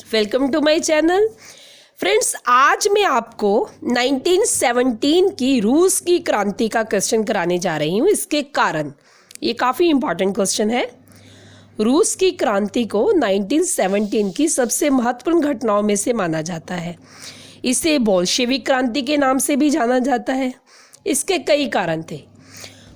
Welcome to my channel. Friends, आज मैं आपको 1917 की रूस की क्रांति का क्वेश्चन कराने जा रही हूँ। इसके कारण ये काफ़ी इम्पॉर्टेंट क्वेश्चन है। रूस की क्रांति को 1917 की सबसे महत्वपूर्ण घटनाओं में से माना जाता है। इसे बोल्शेविक क्रांति के नाम से भी जाना जाता है। इसके कई कारण थे।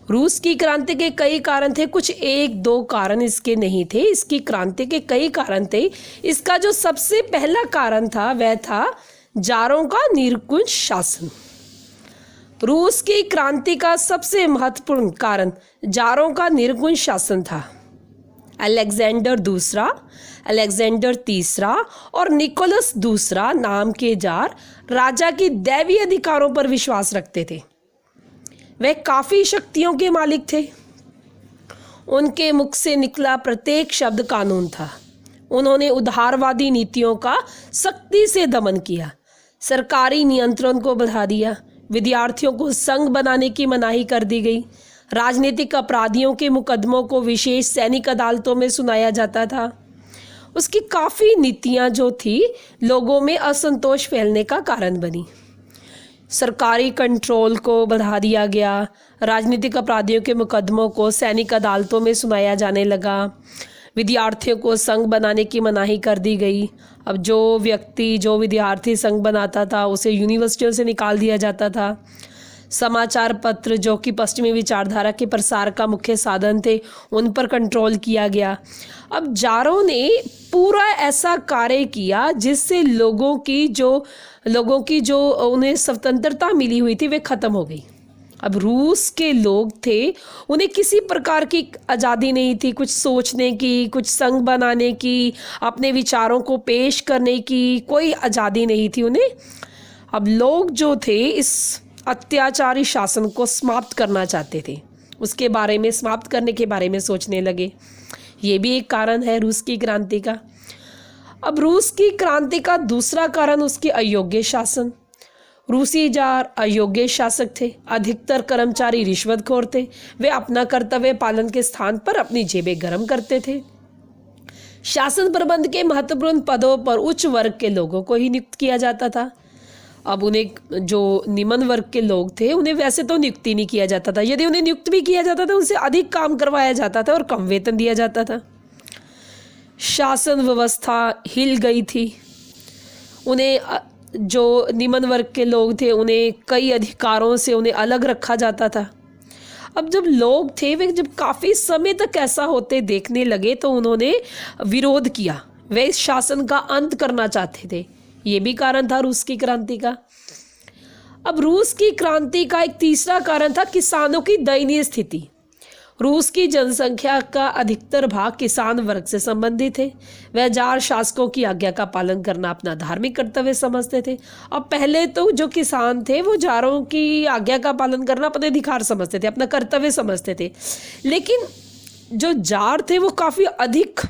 रूस की क्रांति के कई कारण थे, कुछ एक दो कारण इसके नहीं थे। इसकी क्रांति के कई कारण थे। इसका जो सबसे पहला कारण था वह था जारों का निरंकुश शासन। रूस की क्रांति का सबसे महत्वपूर्ण कारण जारों का निरंकुश शासन था। अलेक्जेंडर दूसरा, अलेक्जेंडर तीसरा और निकोलस दूसरा नाम के जार राजा की दैवीय अधिकारों पर विश्वास रखते थे। वे काफ़ी शक्तियों के मालिक थे। उनके मुख से निकला प्रत्येक शब्द कानून था। उन्होंने उदारवादी नीतियों का सख्ती से दमन किया, सरकारी नियंत्रण को बढ़ा दिया, विद्यार्थियों को संघ बनाने की मनाही कर दी गई, राजनीतिक अपराधियों के मुकदमों को विशेष सैनिक अदालतों में सुनाया जाता था। उसकी काफ़ी नीतियाँ जो थी लोगों में असंतोष फैलने का कारण बनी। सरकारी कंट्रोल को बढ़ा दिया गया, राजनीतिक अपराधियों के मुकदमों को सैनिक अदालतों में सुनाया जाने लगा, विद्यार्थियों को संघ बनाने की मनाही कर दी गई। अब जो विद्यार्थी संघ बनाता था उसे यूनिवर्सिटियों से निकाल दिया जाता था। समाचार पत्र जो कि पश्चिमी विचारधारा के प्रसार का मुख्य साधन थे, उन पर कंट्रोल किया गया। अब जारों ने पूरा ऐसा कार्य किया जिससे लोगों की जो उन्हें स्वतंत्रता मिली हुई थी वे ख़त्म हो गई। अब रूस के लोग थे, उन्हें किसी प्रकार की आज़ादी नहीं थी, कुछ सोचने की, कुछ संघ बनाने की, अपने विचारों को पेश करने की कोई आज़ादी नहीं थी उन्हें। अब लोग जो थे इस अत्याचारी शासन को समाप्त करना चाहते थे, उसके बारे में समाप्त करने के बारे में सोचने लगे। ये भी एक कारण है रूस की क्रांति का। अब रूस की क्रांति का दूसरा कारण उसके अयोग्य शासन। रूसी जार अयोग्य शासक थे। अधिकतर कर्मचारी रिश्वतखोर थे। वे अपना कर्तव्य पालन के स्थान पर अपनी जेबें गर्म करते थे। शासन प्रबंध के महत्वपूर्ण पदों पर उच्च वर्ग के लोगों को ही नियुक्त किया जाता था। अब उन्हें जो निम्न वर्ग के लोग थे उन्हें वैसे तो नियुक्ति नहीं किया जाता था। यदि उन्हें नियुक्त भी किया जाता था उनसे अधिक काम करवाया जाता था और कम वेतन दिया जाता था। शासन व्यवस्था हिल गई थी। उन्हें जो निम्न वर्ग के लोग थे उन्हें कई अधिकारों से उन्हें अलग रखा जाता था। अब जब लोग थे वे जब काफ़ी समय तक ऐसा होते देखने लगे तो उन्होंने विरोध किया। वे इस शासन का अंत करना चाहते थे। ये भी कारण था रूस की क्रांति का। अब रूस की क्रांति का एक तीसरा कारण था किसानों की दयनीय स्थिति। रूस की जनसंख्या का अधिकतर भाग किसान वर्ग से संबंधित थे। वह जार शासकों की आज्ञा का पालन करना अपना धार्मिक कर्तव्य समझते थे। अब पहले तो जो किसान थे वो जारों की आज्ञा का पालन करना अपने अधिकार समझते थे, अपना कर्तव्य समझते थे। लेकिन जो जार थे वो काफ़ी अधिक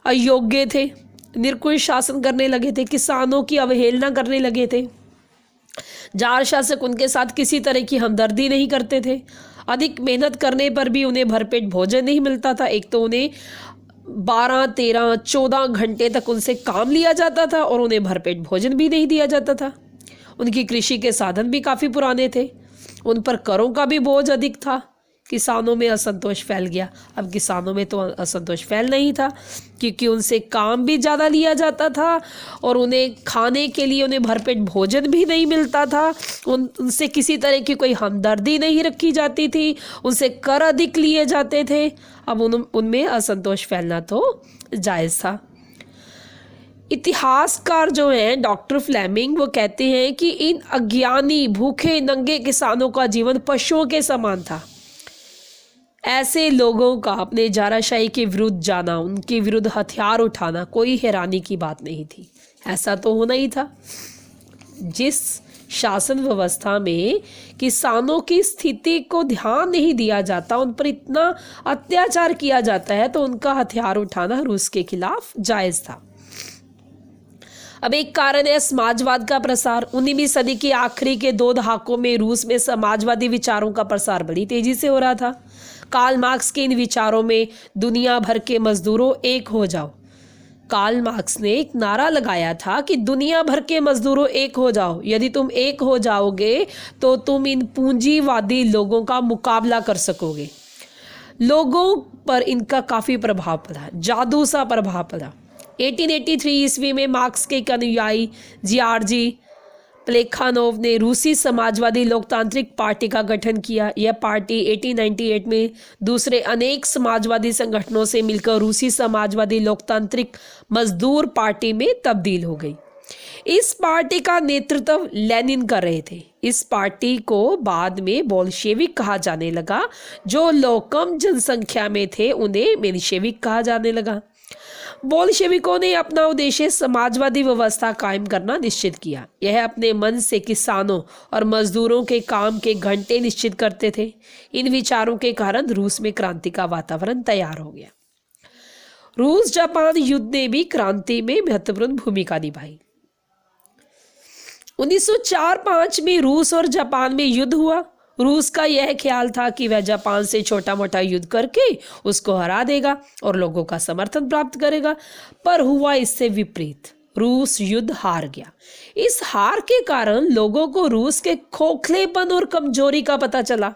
अयोग्य थे, निरंकुश शासन करने लगे थे, किसानों की अवहेलना करने लगे थे। जार शासक उनके साथ किसी तरह की हमदर्दी नहीं करते थे। अधिक मेहनत करने पर भी उन्हें भरपेट भोजन नहीं मिलता था। एक तो उन्हें 12, 13, 14 घंटे तक उनसे काम लिया जाता था और उन्हें भरपेट भोजन भी नहीं दिया जाता था। उनकी कृषि के साधन भी काफ़ी पुराने थे। उन पर करों का भी बोझ अधिक था। किसानों में असंतोष फैल गया। अब किसानों में तो असंतोष फैल नहीं था क्योंकि उनसे काम भी ज़्यादा लिया जाता था और उन्हें खाने के लिए उन्हें भरपेट भोजन भी नहीं मिलता था। उनसे किसी तरह की कोई हमदर्दी नहीं रखी जाती थी। उनसे कर अधिक लिए जाते थे। अब उनमें असंतोष फैलना तो जायज़ था। इतिहासकार जो हैं डॉक्टर फ्लेमिंग, वो कहते हैं कि इन अज्ञानी भूखे नंगे किसानों का जीवन पशुओं के समान था। ऐसे लोगों का अपने जाराशाही के विरुद्ध जाना, उनके विरुद्ध हथियार उठाना कोई हैरानी की बात नहीं थी। ऐसा तो होना ही था। जिस शासन व्यवस्था में किसानों की स्थिति को ध्यान नहीं दिया जाता, उन पर इतना अत्याचार किया जाता है, तो उनका हथियार उठाना रूस के खिलाफ जायज़ था। अब एक कारण है समाजवाद का प्रसार। 19वीं सदी के आखिरी के 2 दहाकों में रूस में समाजवादी विचारों का प्रसार बड़ी तेजी से हो रहा था। कार्ल मार्क्स के इन विचारों में दुनिया भर के मजदूरों एक हो जाओ कार्ल मार्क्स ने एक नारा लगाया था कि दुनिया भर के मजदूरों एक हो जाओ। यदि तुम एक हो जाओगे तो तुम इन पूंजीवादी लोगों का मुकाबला कर सकोगे। लोगों पर इनका काफ़ी प्रभाव पड़ा, जादू सा प्रभाव पड़ा। 1883 ईस्वी में मार्क्स के एक अनुयायी जियार्जी प्लेखानोव ने रूसी समाजवादी लोकतांत्रिक पार्टी का गठन किया। यह पार्टी 1898 में दूसरे अनेक समाजवादी संगठनों से मिलकर रूसी समाजवादी लोकतांत्रिक मजदूर पार्टी में तब्दील हो गई। इस पार्टी का नेतृत्व लेनिन कर रहे थे। इस पार्टी को बाद में बोल्शेविक कहा जाने लगा। जो लोग कम जनसंख्या में थे उन्हें मेन्शेविक कहा जाने लगा। बोल्शेविकों ने अपना उद्देश्य समाजवादी व्यवस्था कायम करना निश्चित किया। यह अपने मन से किसानों और मजदूरों के काम के घंटे निश्चित करते थे। इन विचारों के कारण रूस में क्रांति का वातावरण तैयार हो गया। रूस जापान युद्ध ने भी क्रांति में महत्वपूर्ण भूमिका निभाई। 1904-05 में रूस और जापान में युद्ध हुआ। रूस का यह ख्याल था कि वह जापान से छोटा मोटा युद्ध करके उसको हरा देगा और लोगों का समर्थन प्राप्त करेगा, पर हुआ इससे विपरीत। रूस युद्ध हार गया। इस हार के कारण लोगों को रूस के खोखलेपन और कमजोरी का पता चला।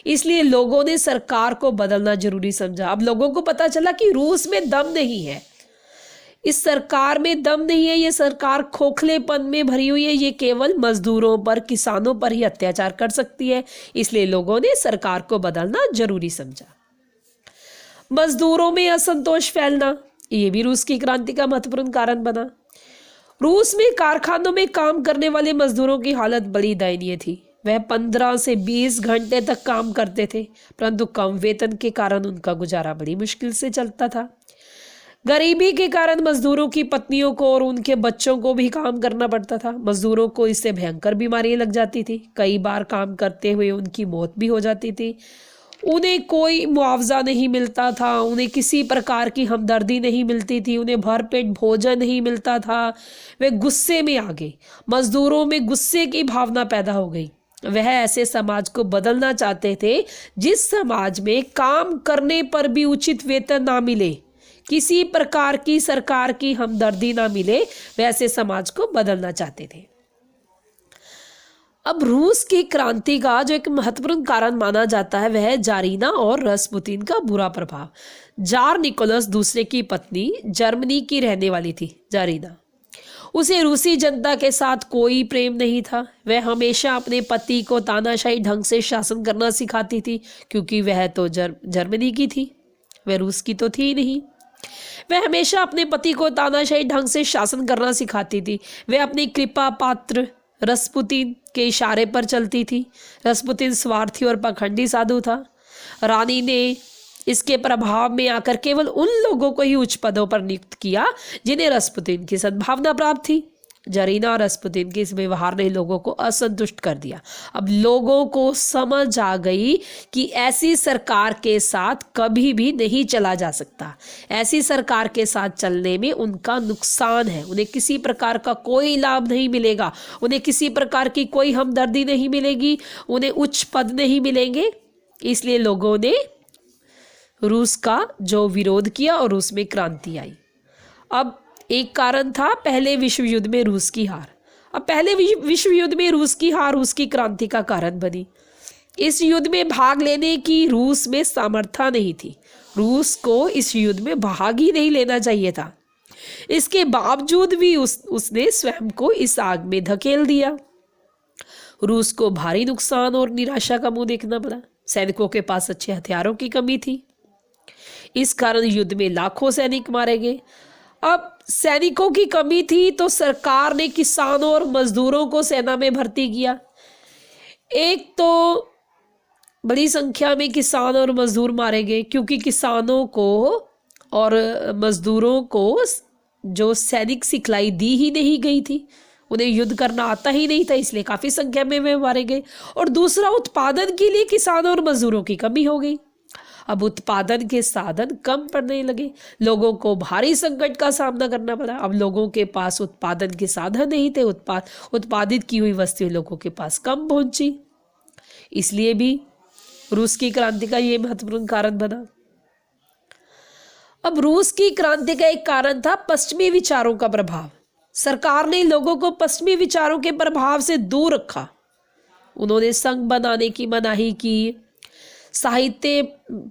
इसलिए लोगों ने सरकार को बदलना जरूरी समझा। अब लोगों को पता चला कि रूस में दम नहीं है, इस सरकार में दम नहीं है, ये सरकार खोखलेपन में भरी हुई है, ये केवल मजदूरों पर, किसानों पर ही अत्याचार कर सकती है। इसलिए लोगों ने सरकार को बदलना जरूरी समझा। मजदूरों में असंतोष फैलना, ये भी रूस की क्रांति का महत्वपूर्ण कारण बना। रूस में कारखानों में काम करने वाले मजदूरों की हालत बड़ी दयनीय थी। वह 15 से 20 घंटे तक काम करते थे, परंतु कम वेतन के कारण उनका गुजारा बड़ी मुश्किल से चलता था। गरीबी के कारण मजदूरों की पत्नियों को और उनके बच्चों को भी काम करना पड़ता था। मजदूरों को इससे भयंकर बीमारियां लग जाती थी। कई बार काम करते हुए उनकी मौत भी हो जाती थी। उन्हें कोई मुआवजा नहीं मिलता था, उन्हें किसी प्रकार की हमदर्दी नहीं मिलती थी, उन्हें भरपेट भोजन नहीं मिलता था। वे गुस्से में आ गए। मजदूरों में गुस्से की भावना पैदा हो गई। वह ऐसे समाज को बदलना चाहते थे जिस समाज में काम करने पर भी उचित वेतन ना मिले, किसी प्रकार की सरकार की हमदर्दी ना मिले, वैसे समाज को बदलना चाहते थे। अब रूस की क्रांति का जो एक महत्वपूर्ण कारण माना जाता है वह जारीना और रसपुतिन का बुरा प्रभाव। जार निकोलस दूसरे की पत्नी जर्मनी की रहने वाली थी जारीना। उसे रूसी जनता के साथ कोई प्रेम नहीं था। वह हमेशा अपने पति को तानाशाही ढंग से शासन करना सिखाती थी, क्योंकि वह तो जर्मनी की थी, वह रूस की तो थी नहीं। वह हमेशा अपने पति को तानाशाही ढंग से शासन करना सिखाती थी। वह अपनी कृपा पात्र रसपुतिन के इशारे पर चलती थी। रसपुतिन स्वार्थी और पाखंडी साधु था। रानी ने इसके प्रभाव में आकर केवल उन लोगों को ही उच्च पदों पर नियुक्त किया जिन्हें रसपुतिन की सद्भावना प्राप्त थी। जारीना और रसपुतिन के इस व्यवहार ने लोगों को असंतुष्ट कर दिया। अब लोगों को समझ आ गई कि ऐसी सरकार के साथ कभी भी नहीं चला जा सकता। ऐसी सरकार के साथ चलने में उनका नुकसान है। उन्हें किसी प्रकार का कोई लाभ नहीं मिलेगा, उन्हें किसी प्रकार की कोई हमदर्दी नहीं मिलेगी, उन्हें उच्च पद नहीं मिलेंगे। इसलिए लोगों ने रूस का जो विरोध किया और रूस में क्रांति आई। अब एक कारण था पहले विश्व युद्ध में रूस की हार। अब पहले विश्व युद्ध में रूस की हार रूस की क्रांति का कारण बनी। इस युद्ध में भाग लेने की रूस में सामर्थ्य नहीं थी। रूस को इस युद्ध में भाग ही नहीं लेना चाहिए था। इसके बावजूद भी उसने स्वयं को इस आग में धकेल दिया। रूस को भारी नुकसान और निराशा का मुंह देखना पड़ा। सैनिकों के पास अच्छे हथियारों की कमी थी। इस कारण युद्ध में लाखों सैनिक मारे गए। अब सैनिकों की कमी थी तो सरकार ने किसानों और मजदूरों को सेना में भर्ती किया। एक तो बड़ी संख्या में किसान और मजदूर मारे गए, क्योंकि किसानों को और मजदूरों को जो सैनिक सिखलाई दी ही नहीं गई थी, उन्हें युद्ध करना आता ही नहीं था, इसलिए काफ़ी संख्या में वे मारे गए। और दूसरा, उत्पादन के लिए किसानों और मजदूरों की कमी हो गई। अब उत्पादन के साधन कम पड़ने लगे। लोगों को भारी संकट का सामना करना पड़ा। अब लोगों के पास उत्पादन के साधन नहीं थे। उत्पादित की हुई वस्तुएं लोगों के पास कम पहुंची। इसलिए भी रूस की क्रांति का ये महत्वपूर्ण कारण बना। अब रूस की क्रांति का एक कारण था पश्चिमी विचारों का प्रभाव। सरकार ने लोगों को पश्चिमी विचारों के प्रभाव से दूर रखा। उन्होंने संघ बनाने की मनाही की, साहित्य,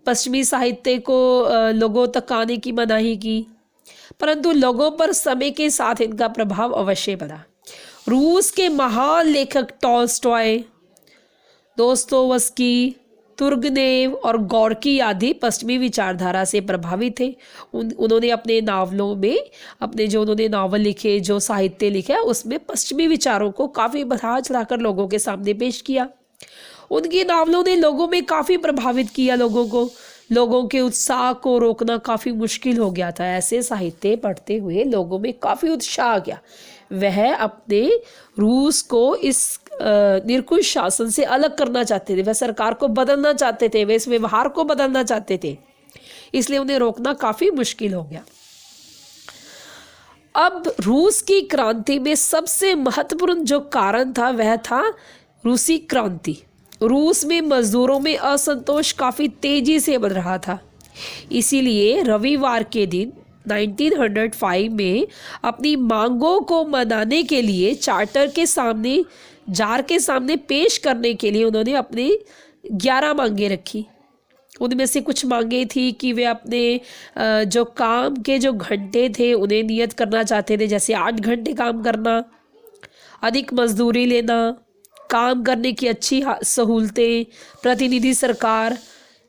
पश्चिमी साहित्य को लोगों तक आने की मनाही की, परंतु लोगों पर समय के साथ इनका प्रभाव अवश्य पड़ा। रूस के महान लेखक टॉल्स्टॉय, दोस्तोवस्की, तुर्गनेव और गोर्की आदि पश्चिमी विचारधारा से प्रभावित थे। उन्होंने अपने नावलों में, अपने जो उन्होंने नावल लिखे, जो साहित्य लिखा, उसमें पश्चिमी विचारों को काफ़ी बढ़ा चढ़ाकर लोगों के सामने पेश किया। उनकी नावलों ने लोगों में काफ़ी प्रभावित किया लोगों को। लोगों के उत्साह को रोकना काफ़ी मुश्किल हो गया था। ऐसे साहित्य पढ़ते हुए लोगों में काफ़ी उत्साह आ गया। वह अपने रूस को इस निरंकुश शासन से अलग करना चाहते थे। वह सरकार को बदलना चाहते थे, वह इस व्यवहार को बदलना चाहते थे, इसलिए उन्हें रोकना काफ़ी मुश्किल हो गया। अब रूस की क्रांति में सबसे महत्वपूर्ण जो कारण था वह था रूसी क्रांति। रूस में मजदूरों में असंतोष काफ़ी तेजी से बढ़ रहा था। इसीलिए रविवार के दिन 1905 में अपनी मांगों को मनाने के लिए जार के सामने पेश करने के लिए उन्होंने अपनी 11 मांगे रखी। उनमें से कुछ मांगे थी कि वे अपने जो काम के जो घंटे थे उन्हें नियत करना चाहते थे, जैसे 8 घंटे काम करना, अधिक मजदूरी लेना, काम करने की अच्छी सहूलतें, प्रतिनिधि सरकार,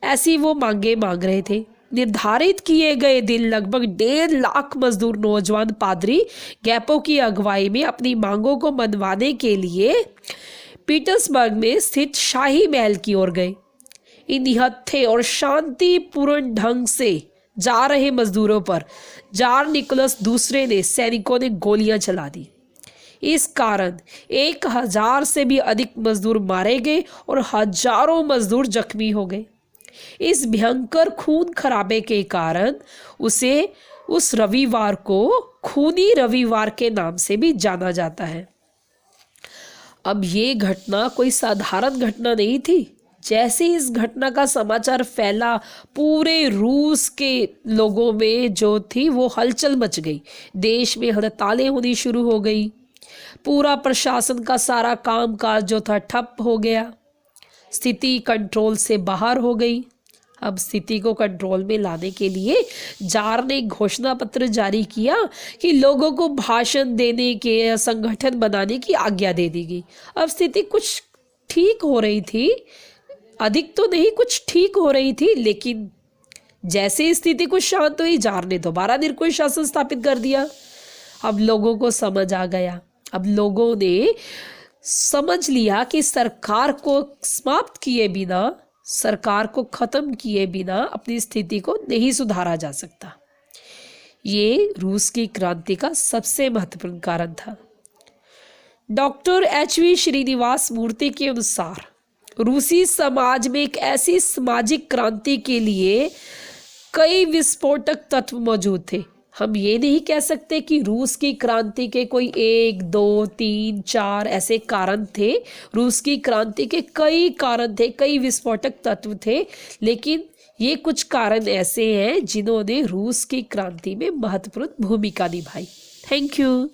ऐसी वो मांगे मांग रहे थे। निर्धारित किए गए दिन लगभग 1.5 लाख मजदूर नौजवान पादरी गैपो की अगुवाई में अपनी मांगों को मनवाने के लिए पीटर्सबर्ग में स्थित शाही महल की ओर गए। इन निहत्थे और शांतिपूर्ण ढंग से जा रहे मजदूरों पर जार निकोलस दूसरे ने सैनिकों ने गोलियां चला दी। इस कारण 1000 से भी अधिक मजदूर मारे गए और हजारों मजदूर जख्मी हो गए। इस भयंकर खून खराबे के कारण उसे उस रविवार को खूनी रविवार के नाम से भी जाना जाता है। अब ये घटना कोई साधारण घटना नहीं थी। जैसे इस घटना का समाचार फैला, पूरे रूस के लोगों में जो थी वो हलचल मच गई। देश में हड़तालें होनी शुरू हो गई। पूरा प्रशासन का सारा कामकाज जो था ठप हो गया। स्थिति कंट्रोल से बाहर हो गई। अब स्थिति को कंट्रोल में लाने के लिए जार ने घोषणा पत्र जारी किया कि लोगों को भाषण देने के, संगठन बनाने की आज्ञा दे दी गई। अब स्थिति कुछ ठीक हो रही थी, अधिक तो नहीं, कुछ ठीक हो रही थी, लेकिन जैसे स्थिति कुछ शांत हुई, जार ने दोबारा निरंकुश शासन स्थापित कर दिया। अब लोगों को समझ आ गया। अब लोगों ने समझ लिया कि सरकार को समाप्त किए बिना, सरकार को खत्म किए बिना अपनी स्थिति को नहीं सुधारा जा सकता। ये रूस की क्रांति का सबसे महत्वपूर्ण कारण था। डॉक्टर HV श्रीनिवास मूर्ति के अनुसार रूसी समाज में एक ऐसी सामाजिक क्रांति के लिए कई विस्फोटक तत्व मौजूद थे। हम ये नहीं कह सकते कि रूस की क्रांति के कोई 1, 2, 3, 4 ऐसे कारण थे। रूस की क्रांति के कई कारण थे, कई विस्फोटक तत्व थे, लेकिन ये कुछ कारण ऐसे हैं जिन्होंने रूस की क्रांति में महत्वपूर्ण भूमिका निभाई। Thank you.